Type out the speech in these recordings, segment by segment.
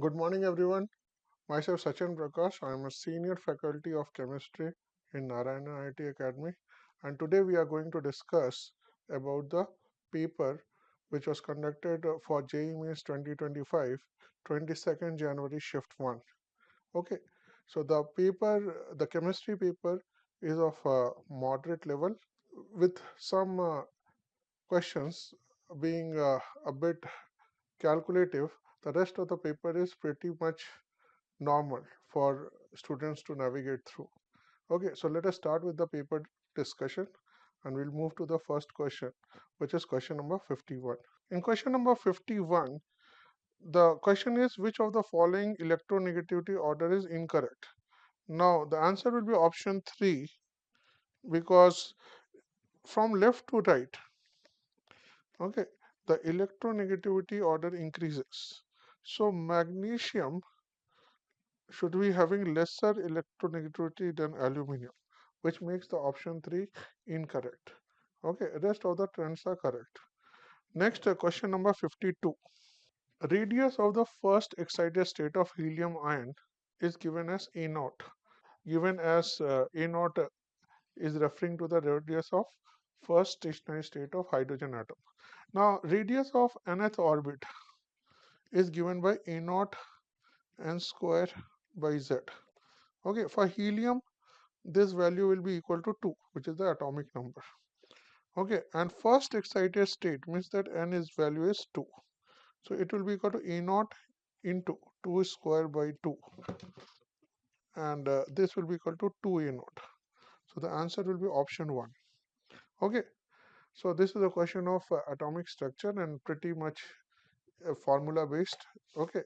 Good morning, everyone. Myself Sachin Prakash. I am a senior faculty of chemistry in Narayana IT Academy, and today we are going to discuss about the paper which was conducted for JEE Mains 2025, 22nd January Shift 1. Okay, so the chemistry paper is of moderate level with some questions being a bit calculative. The rest of the paper is pretty much normal for students to navigate through. Okay, so let us start with the paper discussion and we'll move to the first question, which is question number 51. In question number 51, the question is which of the following electronegativity order is incorrect? Now, the answer will be option 3 because from left to right, okay, the electronegativity order increases. So, magnesium should be having lesser electronegativity than aluminum, which makes the option 3 incorrect. Okay, rest of the trends are correct. Next, question number 52. Radius of the first excited state of helium ion is given as A naught. Given as A naught is referring to the radius of first stationary state of hydrogen atom. Now, radius of nth orbit is given by A naught n square by z. Okay, for helium, this value will be equal to 2, which is the atomic number. Okay, and first excited state means that n is value is 2. So it will be equal to A naught into 2 square by 2, and this will be equal to 2 A naught. So the answer will be option 1. Okay, so this is a question of atomic structure and pretty much formula based. Okay,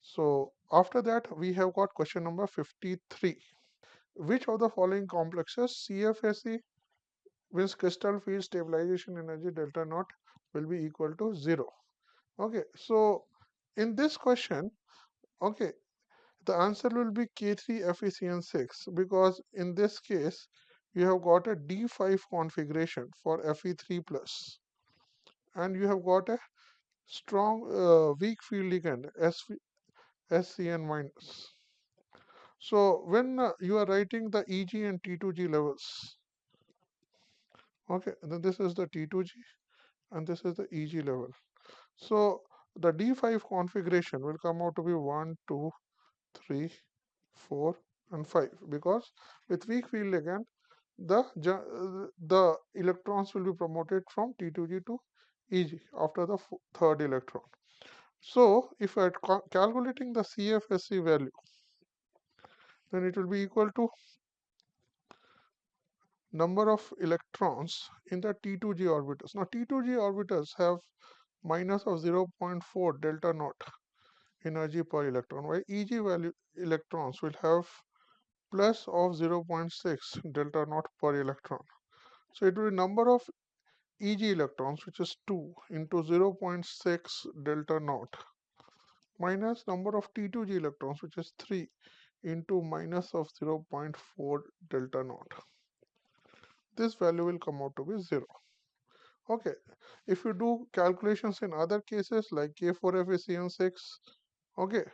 so after that we have got question number 53. Which of the following complexes CFSE means crystal field stabilization energy delta naught will be equal to 0? Okay, so in this question, okay, the answer will be K3 FeCN6 because in this case you have got a D5 configuration for Fe3 plus and you have got a strong weak field ligand SCN minus. So when you are writing the EG and T2G levels, okay, then this is the T2G and this is the EG level. So the D5 configuration will come out to be 1, 2, 3, 4, and 5 because with weak field ligand the electrons will be promoted from T2G to EG after the third electron. So if I are calculating the CFSE value, then it will be equal to number of electrons in the T2G orbitals. Now T2G orbitals have minus of 0.4 delta naught energy per electron, while EG value electrons will have plus of 0.6 delta naught per electron. So it will be number of EG electrons, which is 2 into 0.6 delta naught minus number of T2G electrons, which is 3 into minus of 0.4 delta naught. This value will come out to be 0. Okay, if you do calculations in other cases like K4FeCN6, okay,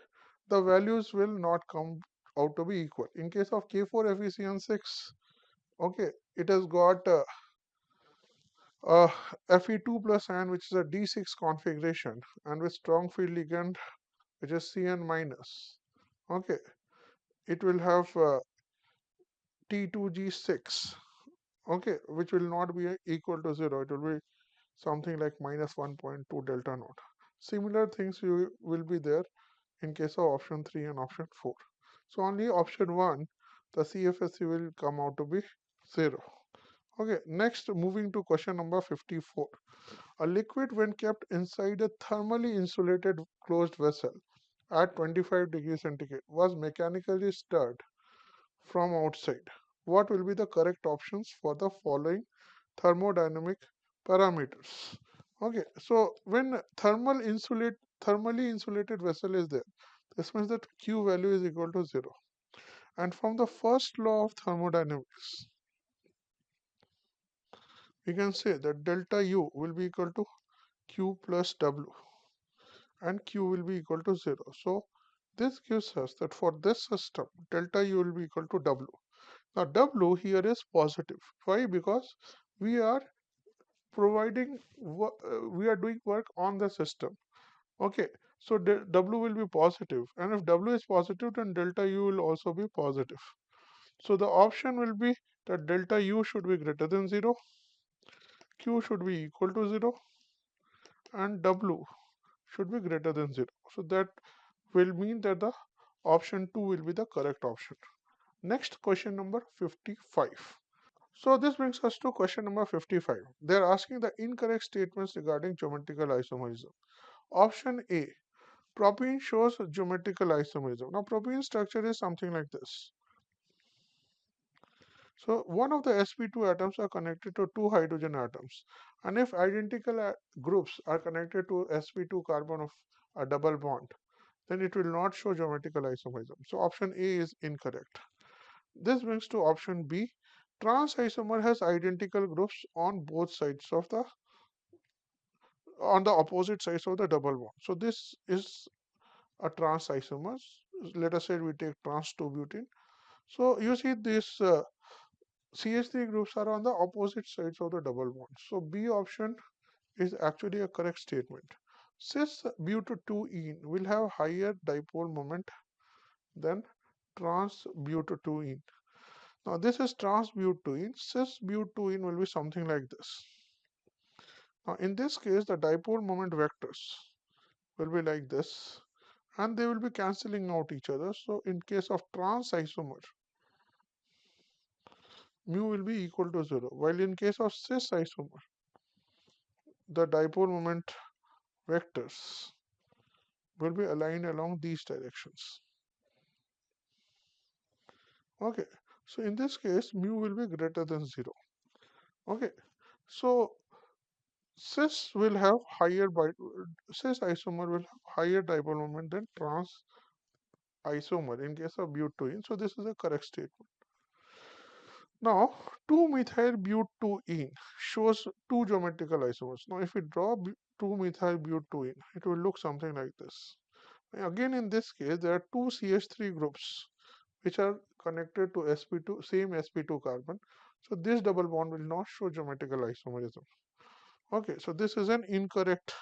the values will not come out to be equal. In case of K4FeCN6, okay, it has got Fe2 plus ion, which is a D6 configuration, and with strong field ligand, which is Cn minus. Okay, it will have T2G6. Okay, which will not be equal to 0. It will be something like minus 1.2 delta naught. Similar things will be there in case of option 3 and option 4. So only option 1, the CFSE will come out to be 0. Okay, next moving to question number 54. A liquid when kept inside a thermally insulated closed vessel at 25 degrees centigrade was mechanically stirred from outside. What will be the correct options for the following thermodynamic parameters? Okay, so when thermally insulated vessel is there, this means that Q value is equal to 0. And from the first law of thermodynamics, we can say that delta U will be equal to Q plus W and Q will be equal to 0. So This gives us that for this system, delta U will be equal to W. Now W here is positive. Why? Because we are we are doing work on the system. Okay, so W will be positive, and if W is positive, then delta U will also be positive. So the option will be that delta U should be greater than 0, Q should be equal to 0, and W should be greater than 0. So that will mean that the option 2 will be the correct option. Next, question number 55. So this brings us to question number 55. They are asking the incorrect statements regarding geometrical isomerism. Option A, propene shows geometrical isomerism. Now propene structure is something like this. So one of the sp2 atoms are connected to two hydrogen atoms, and if identical groups are connected to sp2 carbon of a double bond, then it will not show geometrical isomerism. So option A is incorrect. This brings to option B. Trans isomer has identical groups on both sides of the on the opposite sides of the double bond. So this is a trans isomer. Let us say we take trans 2-butene. So you see this CH3 groups are on the opposite sides of the double bond. So B option is actually a correct statement. Cis butene will have higher dipole moment than trans butene. Now this is trans butene. Cis butene will be something like this. Now in this case, the dipole moment vectors will be like this, and they will be cancelling out each other. So in case of trans isomer, mu will be equal to 0, while in case of cis isomer, the dipole moment vectors will be aligned along these directions. Okay, so in this case, mu will be greater than 0. Okay, so cis will have cis isomer will have higher dipole moment than trans isomer in case of butene. So this is a correct statement. Now, 2-methyl-butene shows two geometrical isomers. Now, if we draw 2-methyl-butene, it will look something like this. Again, in this case, there are two CH3 groups which are connected to sp2, same sp2 carbon. So this double bond will not show geometrical isomerism. Okay, so this is an incorrect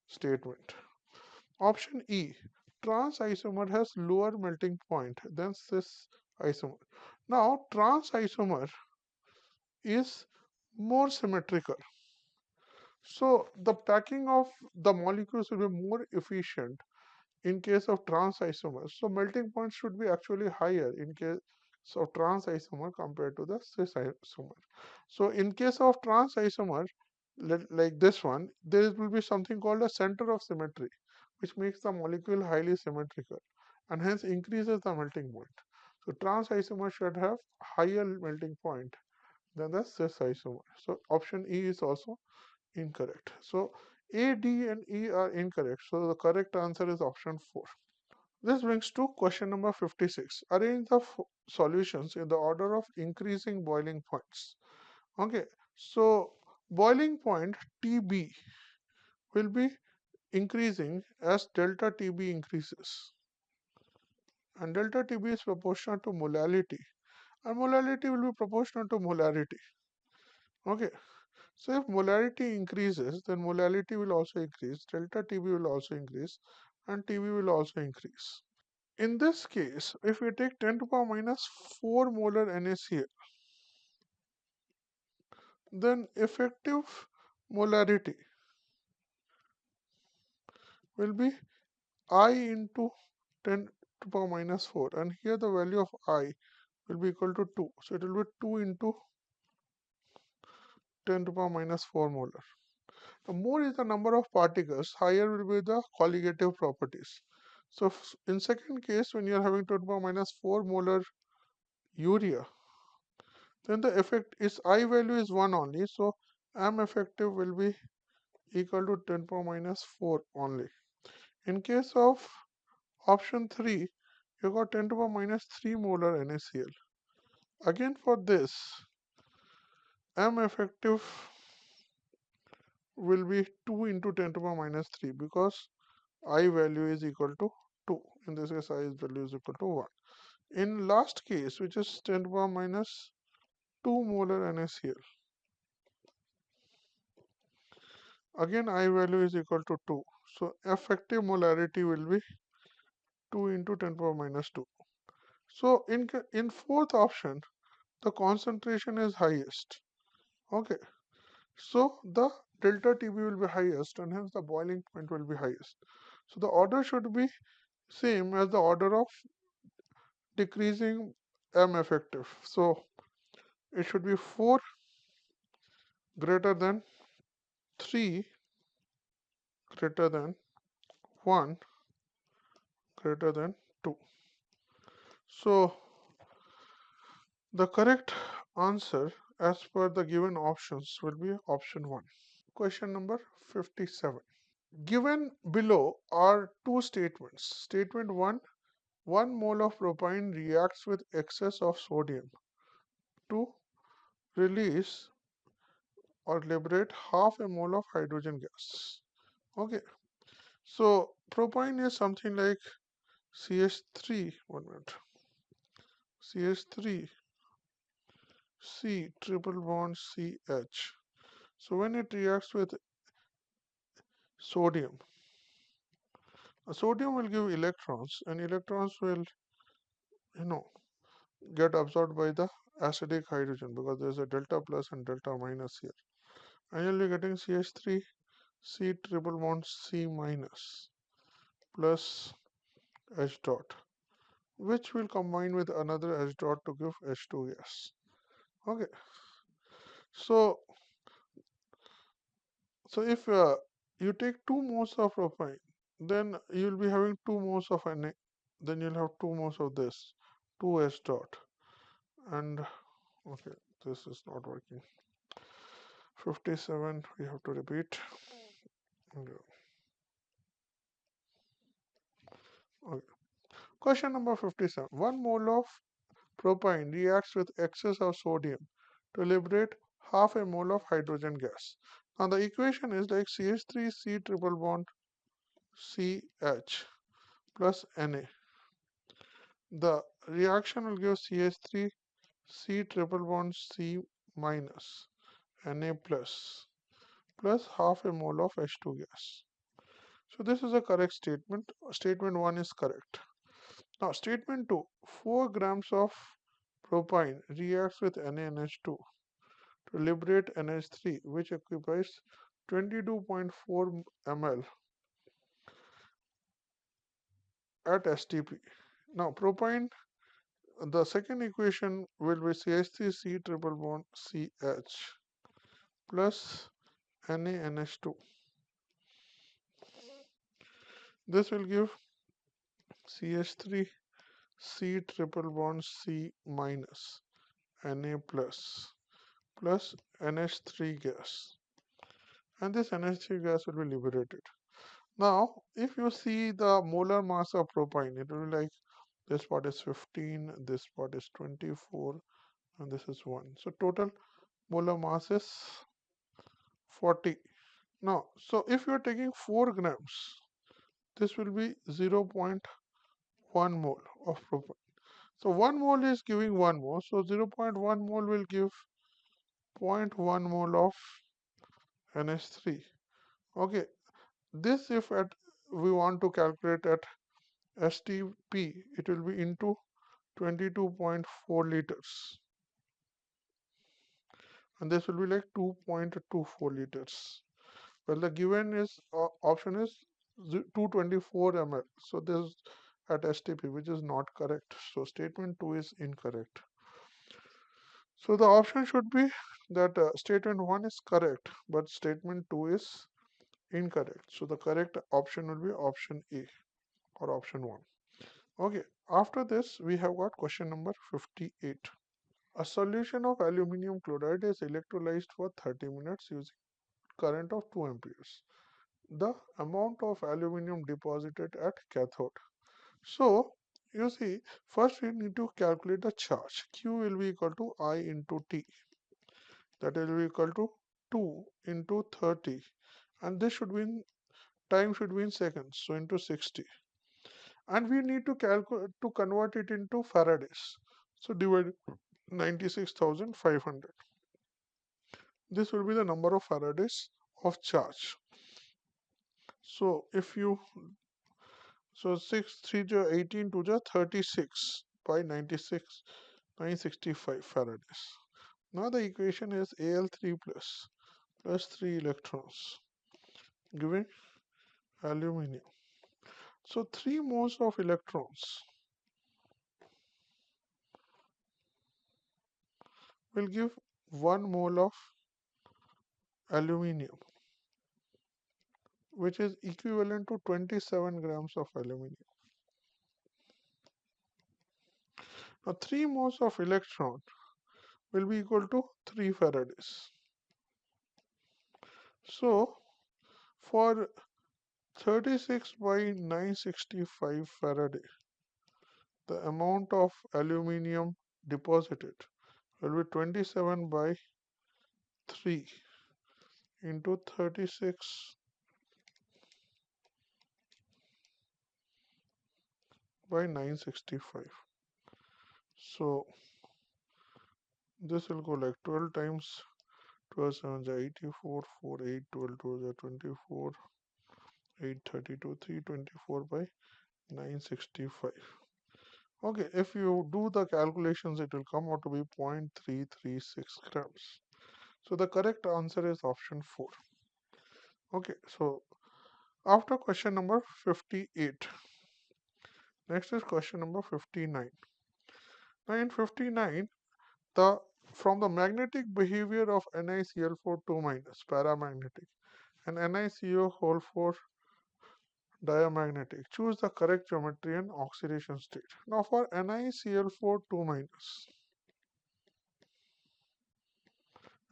statement. Option E, trans isomer has lower melting point than cis isomer. Now, trans isomer is more symmetrical. So the packing of the molecules will be more efficient in case of trans isomers. So melting point should be actually higher in case of trans isomer compared to the cis isomer. So in case of trans isomer, like this one, there will be something called a center of symmetry, which makes the molecule highly symmetrical and hence increases the melting point. So trans isomer should have higher melting point than the cis isomer. So option E is also incorrect. So A, D, and E are incorrect. So the correct answer is option 4. This brings to question number 56. Arrange the solutions in the order of increasing boiling points. Okay, so boiling point TB will be increasing as delta TB increases. And delta TB is proportional to molality. And molality will be proportional to molarity. Okay, so if molarity increases, then molality will also increase, delta TB will also increase, and TB will also increase. In this case, if we take 10 to the power minus 4 molar NaCl, then effective molarity will be I into 10 to the power minus 4, and here the value of I will be equal to 2. So it will be 2 into 10 to the power minus 4 molar. The more is the number of particles, higher will be the colligative properties. So in second case, when you are having 10 to the power minus 4 molar urea, then the effect is I value is 1 only. So M effective will be equal to 10 to the power minus 4 only. In case of option 3, you got 10 to the power minus 3 molar NaCl. Again for this, M effective will be 2 into 10 to the power minus 3 because I value is equal to 2. In this case, I value is equal to 1. In last case, which is 10 to the power minus 2 molar NaCl, again I value is equal to 2. So effective molarity will be 2 into 10 to the power minus 2. So in fourth option, the concentration is highest. Okay. So the delta TB will be highest and hence the boiling point will be highest. So the order should be same as the order of decreasing M effective. So it should be 4 greater than 3 greater than 1 greater than 2. So the correct answer as per the given options will be option 1. Question number 57. Given below are two statements. Statement 1, 1 mole of propine reacts with excess of sodium to release or liberate half a mole of hydrogen gas. Okay, so propine is something like CH3, 1 minute, CH3, C triple bond CH. So when it reacts with sodium, sodium will give electrons and electrons will, you know, get absorbed by the acidic hydrogen because there is a delta plus and delta minus here. And you'll be getting CH3 C triple bond C minus plus H dot, which will combine with another H dot to give H2 gas. Okay, so if you take 2 moles of propane, then you'll be having 2 moles of Na, then you'll have 2 moles of this, 2 H dot, and okay, this is not working. 57, we have to repeat. Okay. Okay. Question number 57. 1 mole of propine reacts with excess of sodium to liberate half a mole of hydrogen gas. Now the equation is like CH3 C triple bond CH plus Na. The reaction will give CH3 C triple bond C minus Na plus half a mole of H2 gas. So this is a correct statement. Statement 1 is correct. Now statement 2, 4 grams of propine reacts with NaNH2 to liberate NH3, which occupies 22.4 ml at STP. Now propine, the second equation will be CH3 C triple bond CH plus NaNH2. This will give CH3 C triple bond C minus Na plus NH3 gas, and this NH3 gas will be liberated. Now, if you see the molar mass of propine, it will be like this part is 15, this part is 24, and this is 1. So total molar mass is 40. Now, so if you are taking 4 grams, this will be 0.1 mole of propane. So 1 mole is giving 1 mole, so 0.1 mole will give 0.1 mole of NH3. Okay, this if at we want to calculate at STP, it will be into 22.4 liters, and this will be like 2.24 liters. Well, the given is option is 224 ml. So this is at STP, which is not correct. So statement 2 is incorrect. So the option should be that statement 1 is correct, but statement 2 is incorrect. So the correct option will be option A or option 1. Okay, after this we have got question number 58. A solution of aluminium chloride is electrolyzed for 30 minutes using current of 2 amperes. The amount of aluminium deposited at cathode. So, you see, first we need to calculate the charge. Q will be equal to I into T. That will be equal to 2 into 30. And this should be in, time should be in seconds, so into 60. and we need to calculate to convert it into Faradays. So divide 96,500. This will be the number of Faradays of charge. So if you so 6 3 to 18 to the 36 by 96 965 Faradays. Now the equation is Al3 plus 3 electrons giving aluminium. So 3 moles of electrons will give 1 mole of aluminium, which is equivalent to 27 grams of aluminium. Now 3 moles of electron will be equal to 3 Faradays. So for 36 by 965 Faraday, the amount of aluminium deposited will be 27 by 3 into 36 by 965. So this will go like 12 times 12 7 are 84, 4 8 12 2 are 24, 8 32, 324 by 965. Okay, if you do the calculations, it will come out to be 0.336 grams. So the correct answer is option 4. Okay, so after question number 58, next is question number 59. Now in 59, the from the magnetic behavior of NiCl4 minus paramagnetic and NiCO whole 4 diamagnetic, choose the correct geometry and oxidation state. Now for NiCl4 minus,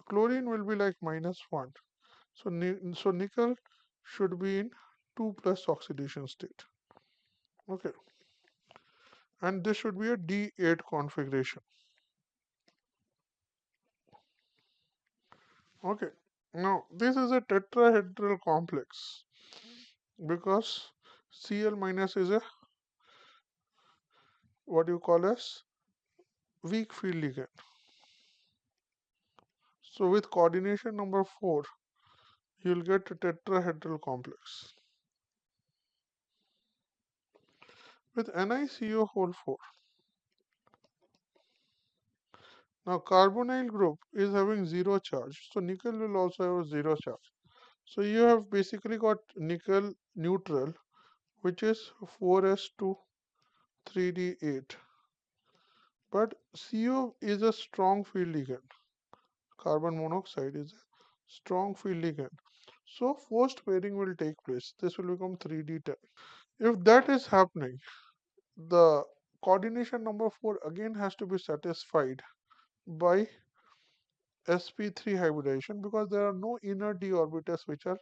chlorine will be like -1. So nickel should be in 2 plus oxidation state. Okay, and this should be a D8 configuration. Okay, now this is a tetrahedral complex because Cl minus is a what you call as weak field ligand. So with coordination number 4, you'll get a tetrahedral complex with NiCO whole 4. Now carbonyl group is having 0 charge, so nickel will also have 0 charge. So you have basically got nickel neutral, which is 4s2 3d8. But CO is a strong field ligand. Carbon monoxide is a strong field ligand. So forced pairing will take place. This will become 3d10. If that is happening, the coordination number 4 again has to be satisfied by sp3 hybridization because there are no inner d orbitals which are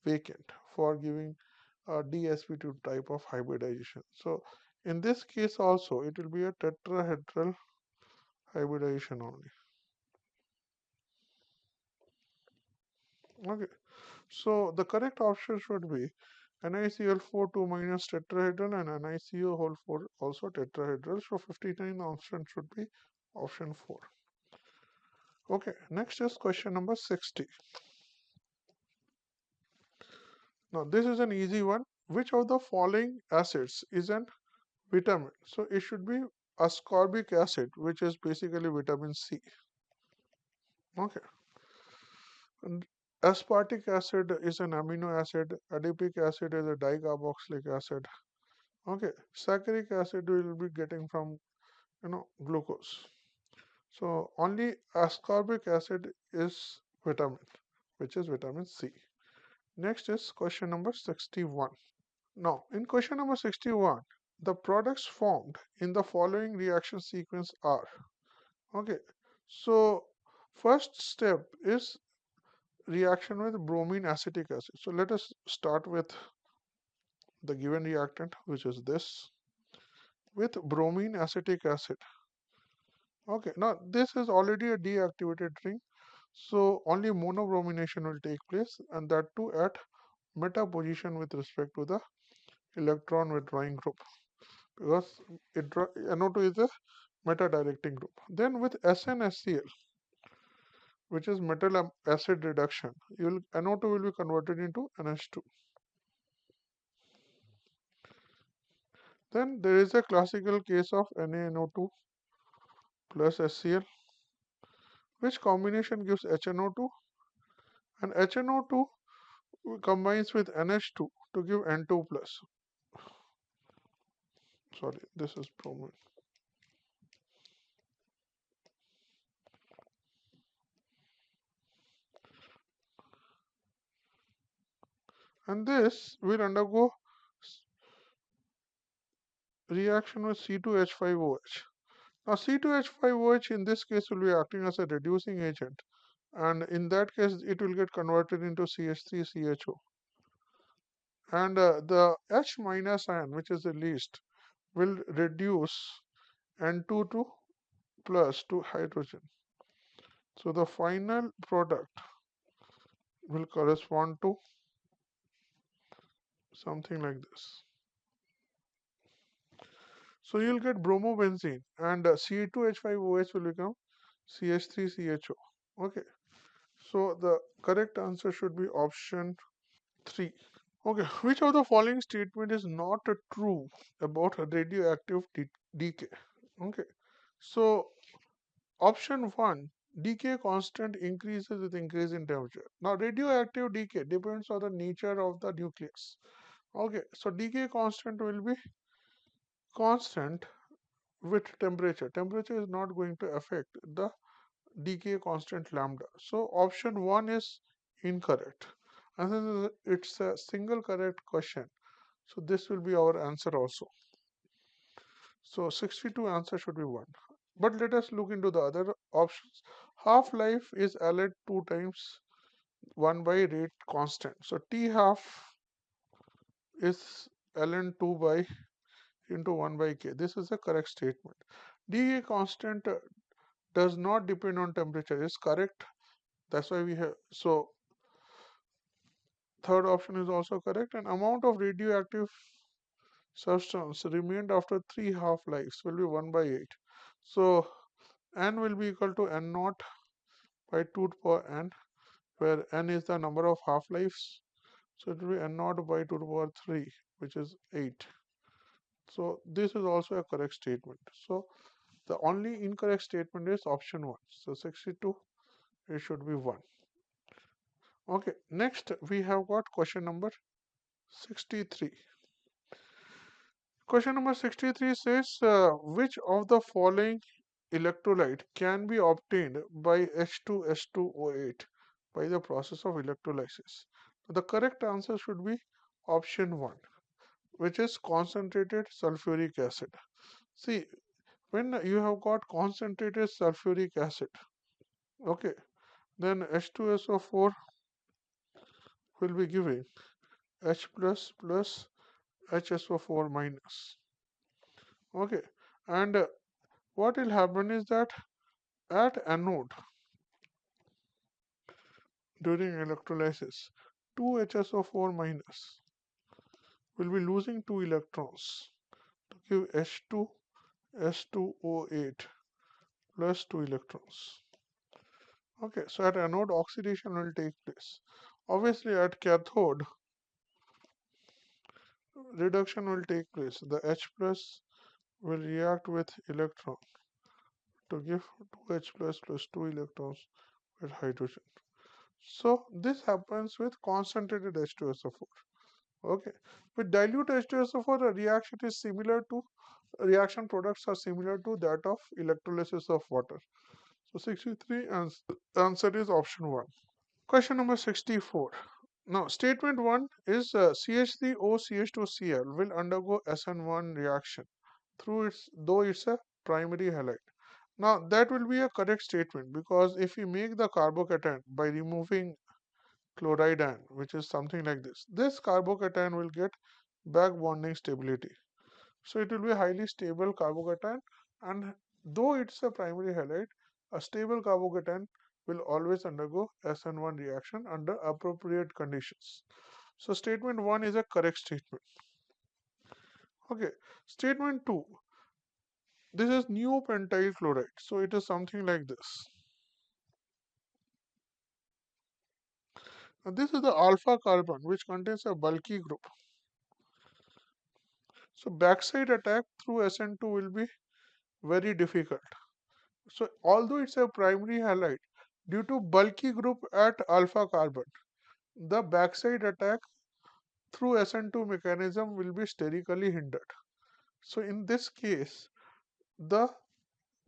vacant for giving a dsp2 type of hybridization. So in this case also it will be a tetrahedral hybridization only. Okay, so the correct option should be NiCl4 2 minus tetrahedral and NiCO whole 4 also tetrahedral. So 59 option should be option 4. Okay, next is question number 60. Now this is an easy one. Which of the following acids is an vitamin? So it should be ascorbic acid, which is basically vitamin C. Okay. And aspartic acid is an amino acid. Adipic acid is a dicarboxylic acid. Okay. Saccharic acid we will be getting from glucose. So only ascorbic acid is vitamin, which is vitamin C. Next is question number 61. Now, in question number 61, the products formed in the following reaction sequence are. Okay, so first step is reaction with bromine acetic acid. So let us start with the given reactant, which is this, with bromine acetic acid. Okay, now this is already a deactivated ring, so only monobromination will take place, and that too at meta position with respect to the electron withdrawing group. because NO2 is a meta directing group. Then with SnSCl, which is metal acid reduction, NO2 will be converted into NH2. Then there is a classical case of NaNO2 plus HCl, which combination gives HNO2, and HNO2 combines with NH2 to give N2 plus. Sorry, this is bromine. And this will undergo reaction with C2H5OH. Now C2H5OH in this case will be acting as a reducing agent, and in that case it will get converted into CH3CHO, and the H minus ion, which is the least, will reduce N2 to plus to hydrogen. So the final product will correspond to something like this. So you'll get bromobenzene, and C2H5OH will become CH3CHO. Okay. So the correct answer should be option 3. Okay. Which of the following statement is not true about radioactive decay? Okay. So option 1, decay constant increases with increase in temperature. Now radioactive decay depends on the nature of the nucleus. Okay. So decay constant will be constant with temperature. Temperature is not going to affect the decay constant lambda. So option 1 is incorrect. And then it's a single correct question. So this will be our answer also. So 62 answer should be 1. But let us look into the other options. Half life is L at 2 times 1 by rate constant. So T half is ln 2 by into 1 by k. This is a correct statement. Decay constant does not depend on temperature is correct. That's why we have, so third option is also correct, and amount of radioactive substance remained after 3 half lives will be 1 by 8. So n will be equal to n naught by 2 to the power n, where n is the number of half lives. So it will be n naught by 2 to the power 3, which is 8. So this is also a correct statement. So the only incorrect statement is option 1. So 62, it should be 1. Okay, next we have got question number 63. Question number 63 says, which of the following electrolyte can be obtained by H2S2O8 by the process of electrolysis? The correct answer should be option 1, which is concentrated sulfuric acid. See, when you have got concentrated sulfuric acid, okay, then H2SO4 will be giving H plus plus HSO4 minus. Okay, and what will happen is that at anode during electrolysis, 2HSO4 minus will be losing 2 electrons to give H2 S2O8 plus 2 electrons. Okay, so at anode oxidation will take place. Obviously at cathode reduction will take place. The H plus will react with electron to give 2H plus 2 electrons with hydrogen. So this happens with concentrated H2SO4. Okay, with dilute H2SO4, the reaction is similar to reaction products are similar to that of electrolysis of water. So 63 answer is option 1. Question number 64. Now statement 1 is CH3OCH2Cl will undergo SN1 reaction through its though it's a primary halide. Now that will be a correct statement, because if we make the carbocation by removing chloride ion, which is something like this carbocation will get back bonding stability. So it will be a highly stable carbocation, and though it's a primary halide, a stable carbocation will always undergo SN1 reaction under appropriate conditions. So statement 1 is a correct statement. Okay, statement 2. This is new pentyl chloride. So it is something like this. Now, this is the alpha carbon which contains a bulky group. So backside attack through SN2 will be very difficult. So although it's a primary halide, due to bulky group at alpha carbon, the backside attack through SN2 mechanism will be sterically hindered. So in this case, the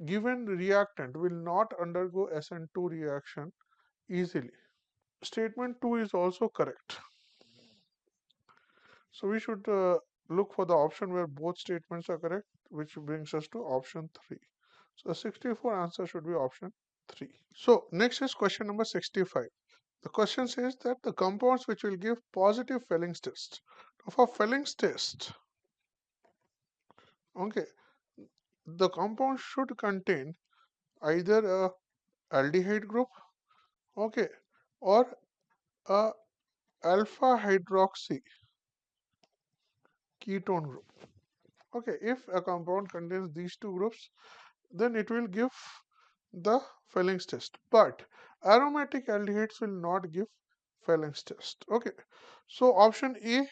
given reactant will not undergo SN2 reaction easily. Statement 2 is also correct. So we should look for the option where both statements are correct, which brings us to option 3. So the 64 answer should be option 3. So next is question number 65. The question says that the compounds which will give positive Felling's test. For Felling's test, okay, the compound should contain either a aldehyde group, okay, or a alpha hydroxy ketone group. Okay, if a compound contains these two groups, then it will give the Felling's test. But aromatic aldehydes will not give Felling's test. Okay, so option A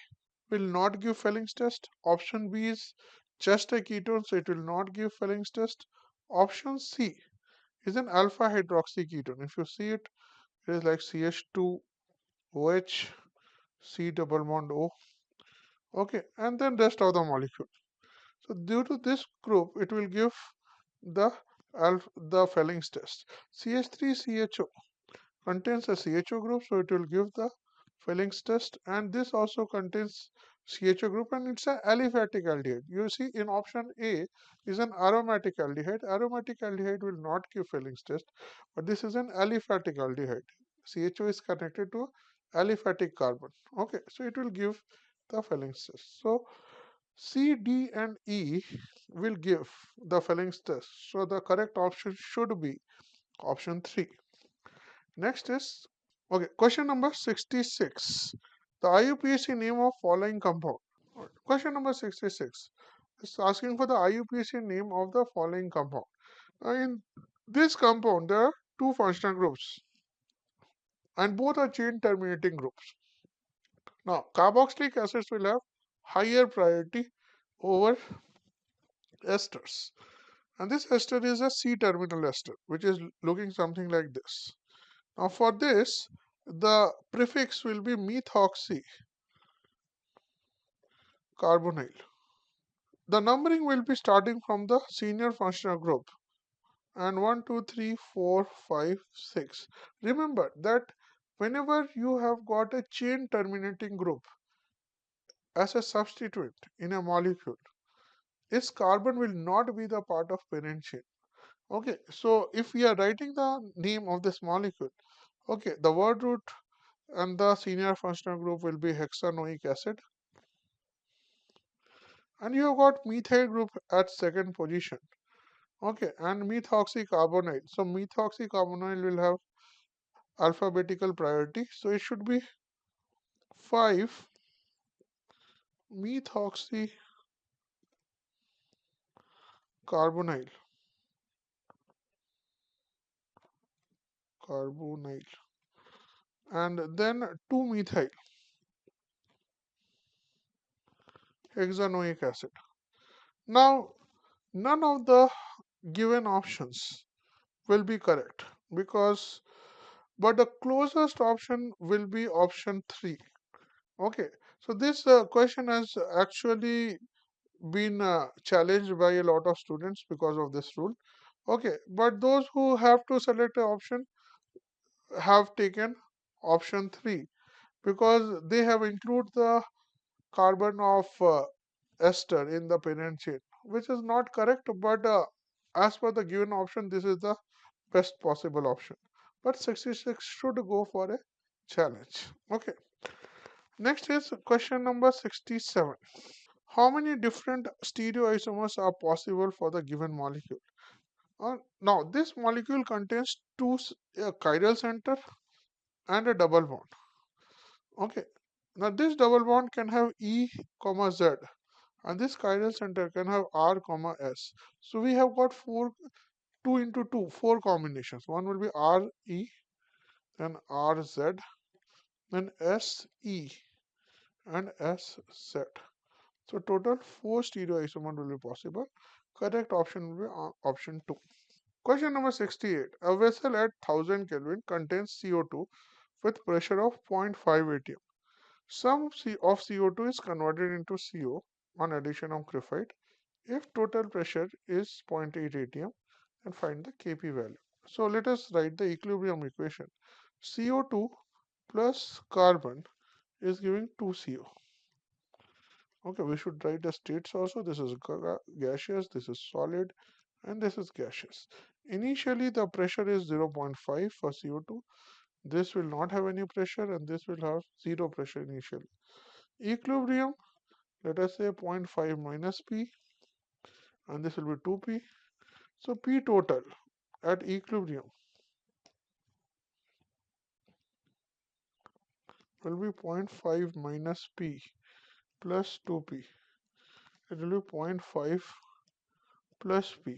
will not give Felling's test. Option B is just a ketone, so it will not give Felling's test. Option C is an alpha hydroxy ketone. If you see it, it is like CH2OH, C double bond O. Okay, and then rest of the molecule. So due to this group, it will give the the Felling's test. CH3CHO contains a CHO group, so it will give the Felling's test, and this also contains CHO group, and it's an aliphatic aldehyde. You see, in option A is an aromatic aldehyde. Aromatic aldehyde will not give Felling's test, but this is an aliphatic aldehyde. CHO is connected to aliphatic carbon. Okay, so it will give the Felling's test. So C, D, and E will give the Felling's test. So the correct option should be option 3. Next is, okay, question number 66. The IUPAC name of following compound. Question number 66 is asking for the IUPAC name of the following compound. In this compound, there are two functional groups and both are chain terminating groups. Now, carboxylic acids will have higher priority over esters. And this ester is a C-terminal ester, which is looking something like this. Now for this, the prefix will be methoxy carbonyl. The numbering will be starting from the senior functional group and 1, 2, 3, 4, 5, 6. Remember that whenever you have got a chain terminating group as a substituent in a molecule, its carbon will not be the part of parent chain. Okay, so if we are writing the name of this molecule, okay, the word root and the senior functional group will be hexanoic acid, and you have got methyl group at second position. Okay, and methoxycarbonyl. So methoxycarbonyl will have alphabetical priority. So it should be 5 methoxycarbonyl, carbonyl, and then 2 methyl hexanoic acid. Now none of the given options will be correct because but the closest option will be option 3. Okay, so this question has actually been challenged by a lot of students because of this rule. Okay, but those who have to select an option have taken option 3 because they have included the carbon of ester in the parent chain, which is not correct, but as per the given option, this is the best possible option. But 66 should go for a challenge. Okay, next is question number 67. How many different stereoisomers are possible for the given molecule? Now, this molecule contains a chiral center and a double bond. Okay. Now, this double bond can have E, comma Z, and this chiral center can have R comma S. So we have got 2 into 2, 4 combinations. One will be RE, then RZ, then SE, and SZ. So total 4 stereoisomers will be possible. Correct option will be option 2. Question number 68. A vessel at 1000 Kelvin contains CO2 with pressure of 0.5 atm. Some of CO2 is converted into CO on addition of graphite. If total pressure is 0.8 atm, then find the Kp value. So let us write the equilibrium equation. CO2 plus carbon is giving 2CO. Okay, we should write the states also. This is gaseous, this is solid, and this is gaseous. Initially, the pressure is 0.5 for CO2. This will not have any pressure, and this will have zero pressure initially. Equilibrium, let us say 0.5 minus P, and this will be 2P. So P total at equilibrium will be 0.5 minus P plus 2P. It will be 0.5 plus P,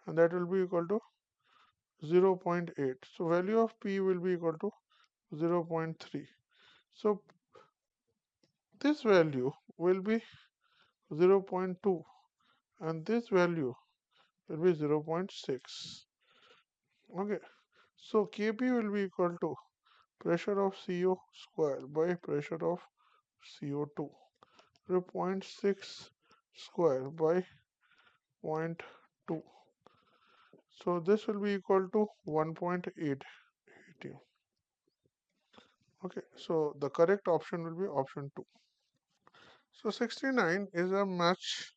and that will be equal to 0.8. So value of P will be equal to 0.3. So this value will be 0.2, and this value will be 0.6. Okay, so Kp will be equal to pressure of CO square by pressure of CO2, 0.6 square by 0.2. So this will be equal to 1.8 atm. Okay, so the correct option will be option 2. So 69 is a match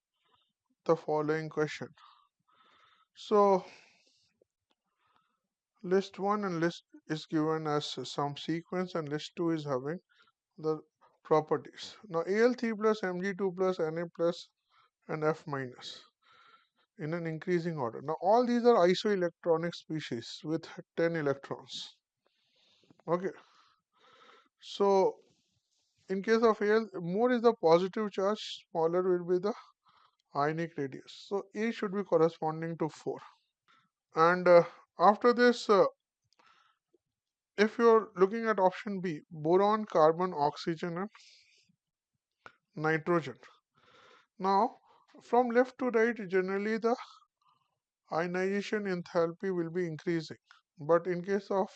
the following question. So list 1 and list is given as some sequence, and list 2 is having the properties. Now Al3 plus Mg2 plus Na plus and F minus in an increasing order. Now all these are isoelectronic species with 10 electrons. Okay, so in case of Al, more is the positive charge, smaller will be the ionic radius. So A should be corresponding to 4. And after this, if you're looking at option B, boron, carbon, oxygen, and nitrogen. Now, from left to right, generally the ionization enthalpy will be increasing. But in case of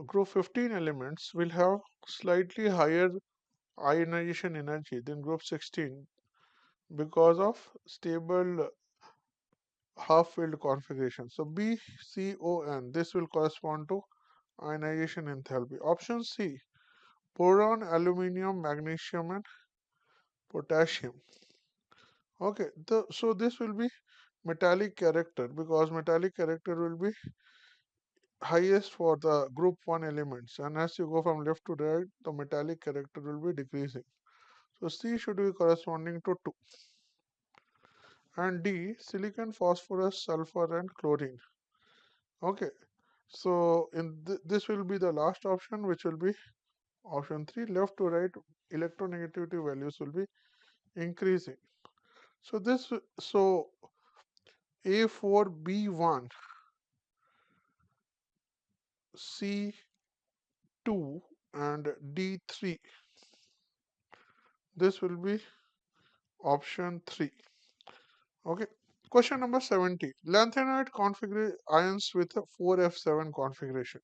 group 15 elements, will have slightly higher ionization energy than group 16 because of stable half-filled configuration. So BCON, this will correspond to ionization enthalpy. Option C, boron, aluminium, magnesium, and potassium. Okay, so this will be metallic character, because metallic character will be highest for the group 1 elements, and as you go from left to right, the metallic character will be decreasing. So C should be corresponding to 2. And D, silicon, phosphorus, sulfur, and chlorine. Okay, so in this will be the last option, which will be option 3. Left to right, electronegativity values will be increasing. So A4B1, C2, and D3. This will be option 3. Okay. Question number 70. Lanthanoid ions with a 4f7 configuration.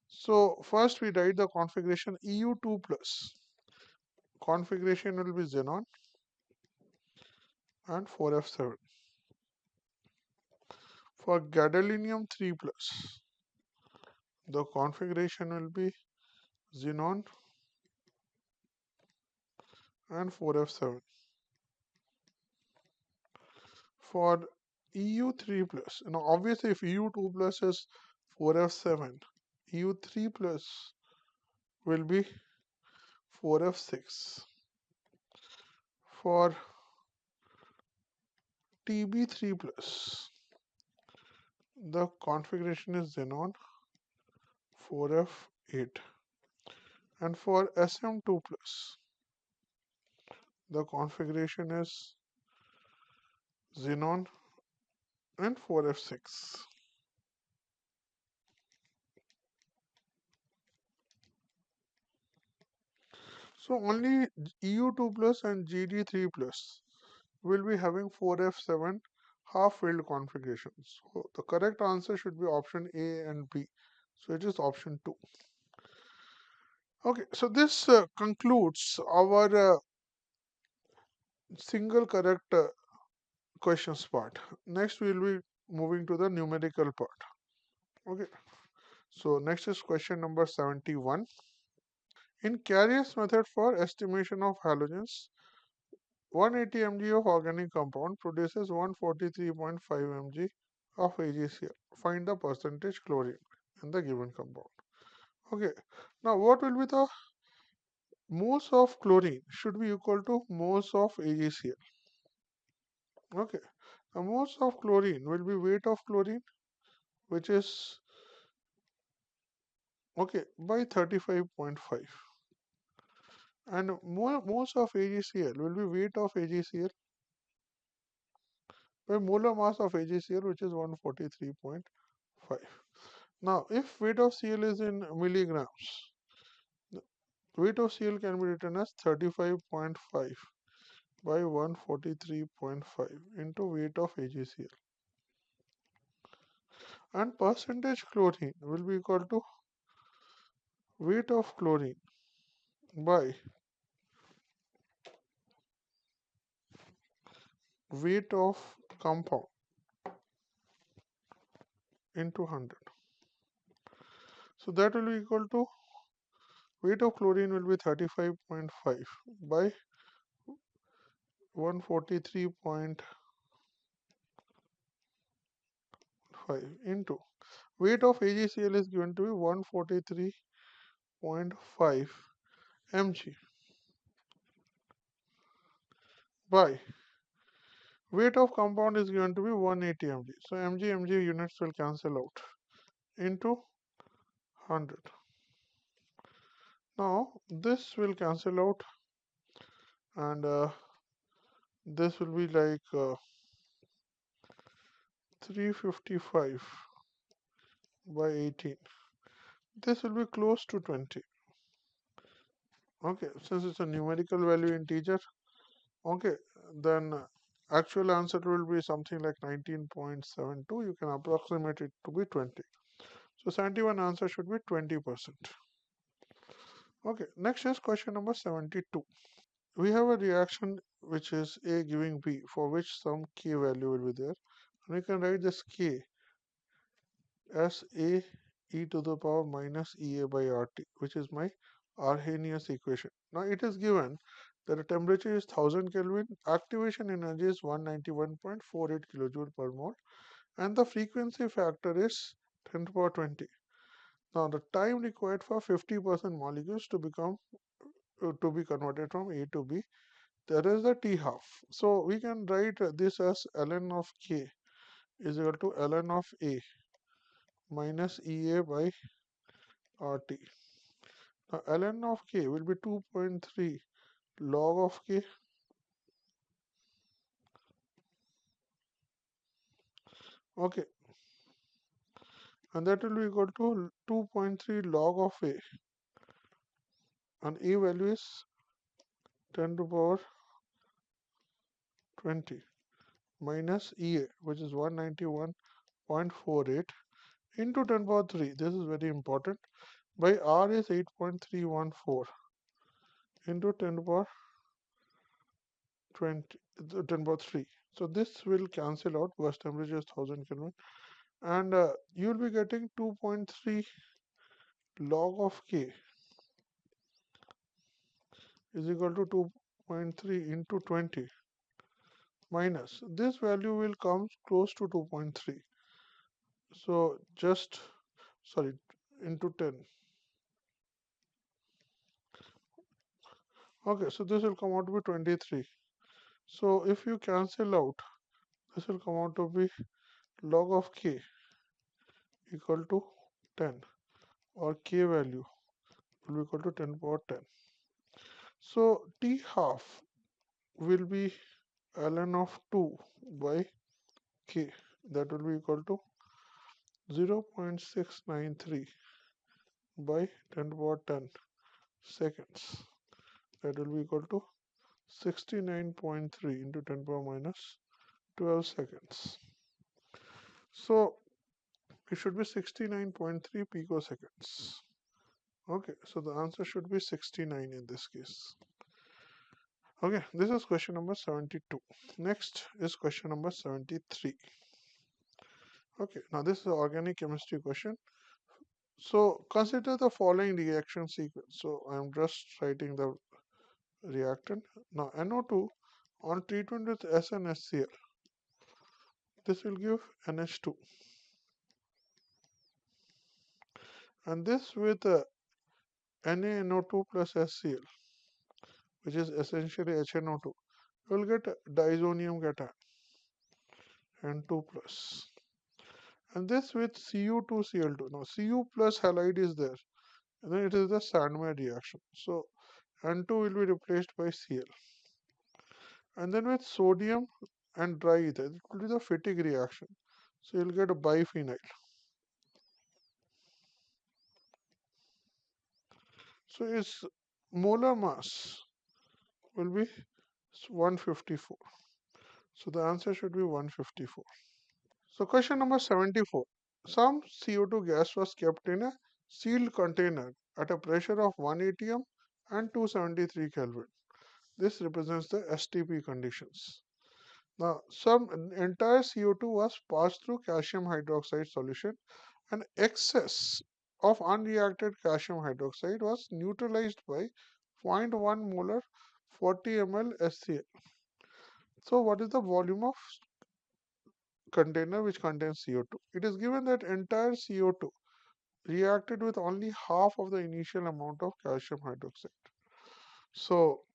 So first we write the configuration EU2 plus. Configuration will be xenon and 4f7. For gadolinium 3 plus, the configuration will be xenon and 4f7. For EU3 plus, now obviously if EU2 plus is 4f7, EU3 plus will be 4f6. For TB3 plus, the configuration is xenon 4f8. And for SM2 plus, The configuration is xenon and 4f6. So only EU2 plus and GD3 plus will be having 4f7 half-filled configurations. So the correct answer should be option A and B. So it is option 2. Okay, so this concludes our single correct questions part. Next we will be moving to the numerical part. Okay, so next is question number 71. In Carrier's method for estimation of halogens, 180 mg of organic compound produces 143.5 mg of AgCl. Find the percentage chlorine in the given compound. Okay, now what will be the moles of chlorine should be equal to moles of AgCl. Okay, the moles of chlorine will be weight of chlorine, which is okay by 35.5, and moles of AgCl will be weight of AgCl by molar mass of AgCl, which is 143.5. Now, if weight of Cl is in milligrams, the weight of Cl can be written as 35.5 by 143.5 into weight of AgCl. And percentage chlorine will be equal to weight of chlorine by weight of compound into 100. So that will be equal to weight of chlorine will be 35.5 by 143.5 into weight of AgCl is given to be 143.5 mg by weight of compound is given to be 180 mg. So mg units will cancel out into 100. Now this will cancel out, and this will be like 355 by 18. This will be close to 20. Okay, since it's a numerical value integer, okay, then actual answer will be something like 19.72. You can approximate it to be 20. So 71 answer should be 20%. Okay, next is question number 72. We have a reaction which is A giving B, for which some K value will be there. And we can write this K as A e to the power minus Ea by RT, which is my Arrhenius equation. Now it is given that the temperature is 1000 Kelvin, activation energy is 191.48 kilojoule per mole, and the frequency factor is 10 to the power 20. Now the time required for 50% molecules to become to be converted from A to B, there is the T half. So we can write this as ln of K is equal to ln of A minus Ea by RT. Now ln of K will be 2.3 log of K. Okay, and that will be equal to 2.3 log of A, and A value is 10 to the power 20 minus Ea, which is 191.48 into 10 to the power 3. This is very important. By R is 8.314 into 10 to the power 20, 10 to the power 3. So this will cancel out because temperature is 1000 Kelvin, and you will be getting 2.3 log of K is equal to 2.3 into 20 minus this value will come close to 2.3. So just sorry into 10. Okay, so this will come out to be 23. So if you cancel out, this will come out to be log of K equal to 10, or K value will be equal to 10 power 10. So T half will be ln of 2 by k, that will be equal to 0.693 by 10 power 10 seconds, that will be equal to 69.3 into 10 power minus 12 seconds. So it should be 69.3 picoseconds. Okay, so the answer should be 69 in this case. Okay, this is question number 72. Next is question number 73. Okay, now this is an organic chemistry question. So consider the following reaction sequence. So I am just writing the reactant. Now NO2 on treatment with SnSCl, this will give NH2, and this with NaNO2 plus HCl, which is essentially HNO2, you will get diazonium cation N2 plus, and this with Cu2Cl2. Now Cu plus halide is there, and then it is the Sandmeyer reaction. So N2 will be replaced by Cl, and then with sodium and dry ether, it will be the Fittig reaction. So you'll get a biphenyl. So its molar mass will be 154. So the answer should be 154. So question number 74. Some CO2 gas was kept in a sealed container at a pressure of 1 atm and 273 Kelvin. This represents the STP conditions. Now, some entire CO2 was passed through calcium hydroxide solution, and excess of unreacted calcium hydroxide was neutralized by zero point 0.1 molar 40 ml SCl. So, what is the volume of container which contains CO2? It is given that entire CO2 reacted with only half of the initial amount of calcium hydroxide. So,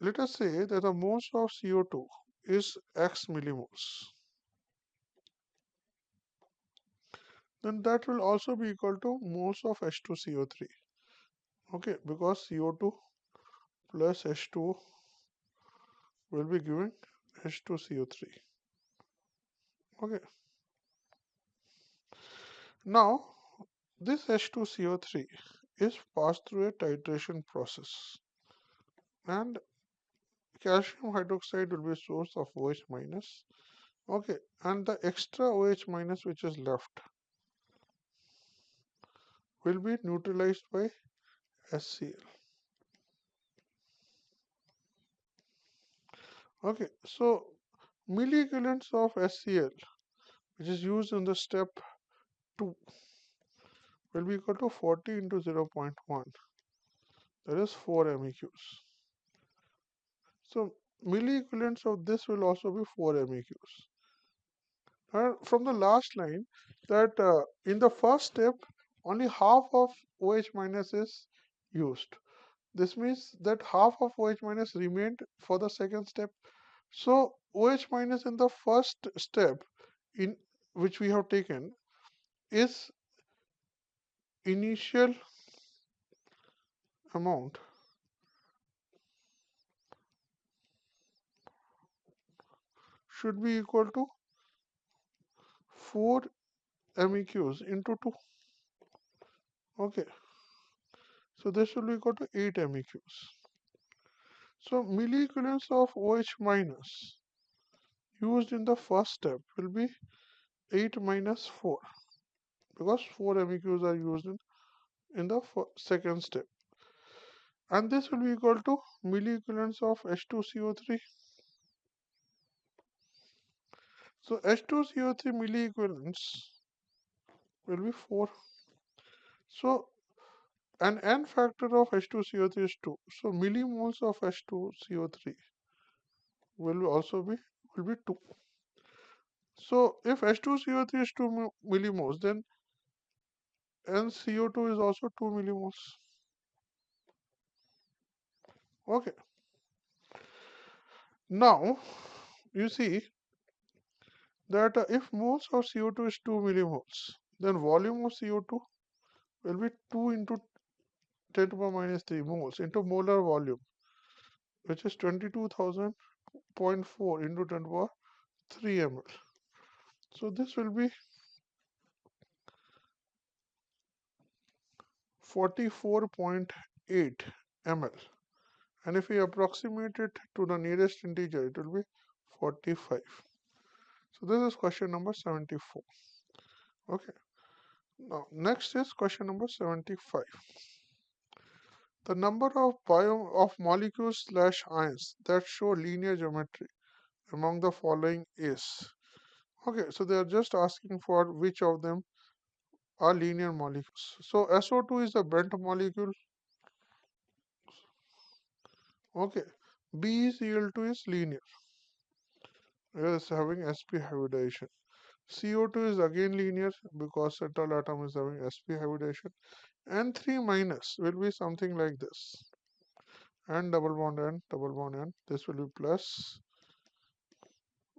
let us say that the moles of CO2 is x millimoles. Then that will also be equal to moles of H2CO3. Okay, because CO2 plus H2O will be giving H2CO3. Okay, now this H2CO3 is passed through a titration process, and calcium hydroxide will be a source of OH minus. Okay, and the extra OH minus which is left will be neutralized by HCl. Okay, so milliequivalents of HCl, which is used in the step 2, will be equal to 40 into 0.1, that is 4 MEQs. So milliequivalents of this will also be 4 MEQs. And from the last line, that in the first step only half of OH minus is used. This means that half of OH minus remained for the second step. So OH minus in the first step in which we have taken is initial amount should be equal to 4 MEQs into 2. Okay, so this will be equal to 8 MEQs. So milliequivalents of OH minus used in the first step will be 8 minus 4, because 4 MEQs are used in the second step, and this will be equal to milliequivalents of H2CO3. So H2CO3 milliequivalents will be 4. So an N factor of H2CO3 is 2. So millimoles of H2CO3 will be 2. So if H2CO3 is 2 millimoles, then NCO2 is also 2 millimoles. Okay. Now you see that if moles of CO2 is 2 millimoles, then volume of CO2 will be 2 into 10 to the power minus 3 moles into molar volume, which is 22,000.4 into 10 power 3 ml. So this will be 44.8 ml. And if we approximate it to the nearest integer, it will be 45. So this is question number 74. Okay. Now next is question number 75. The number of molecules slash ions that show linear geometry among the following is. Okay, so they are just asking for which of them are linear molecules. So SO2 is a bent molecule. Okay, BeCl2 is linear. It is having sp hybridization. CO2 is again linear because central atom is having sp hybridization. N3 minus will be something like this. N double bond N double bond N. This will be plus.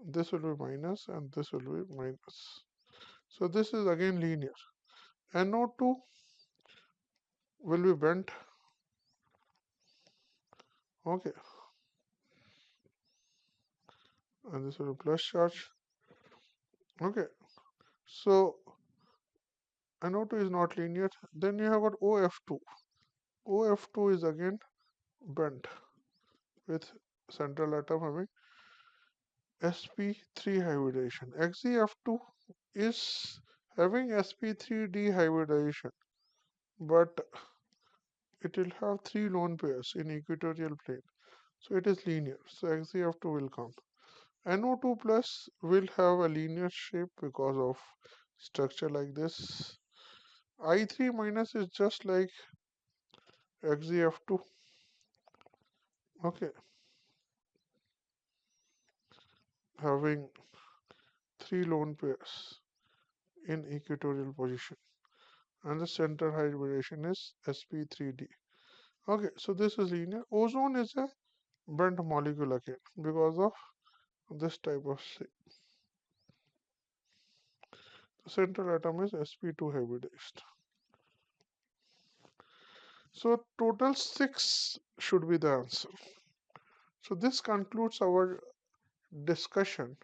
This will be minus, and this will be minus. So this is again linear. NO2 will be bent. Okay, and this will be plus charge. Okay, so NO2 is not linear. Then you have got OF2. OF2 is again bent with central atom having sp3 hybridization. XeF2 is having sp3d hybridization, but it will have three lone pairs in equatorial plane. So it is linear. So XeF2 will come. NO2 plus will have a linear shape because of structure like this. I3 minus is just like XeF2. Okay, having three lone pairs in equatorial position, and the center hybridization is sp3d. Okay, so this is linear. Ozone is a bent molecule again because of this type of shape. The central atom is sp2 hybridized. So total 6 should be the answer. So this concludes our discussion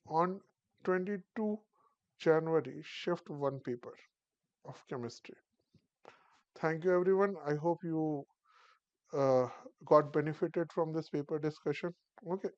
on 22 January shift 1 paper of chemistry. Thank you everyone. I hope you got benefited from this paper discussion. Okay.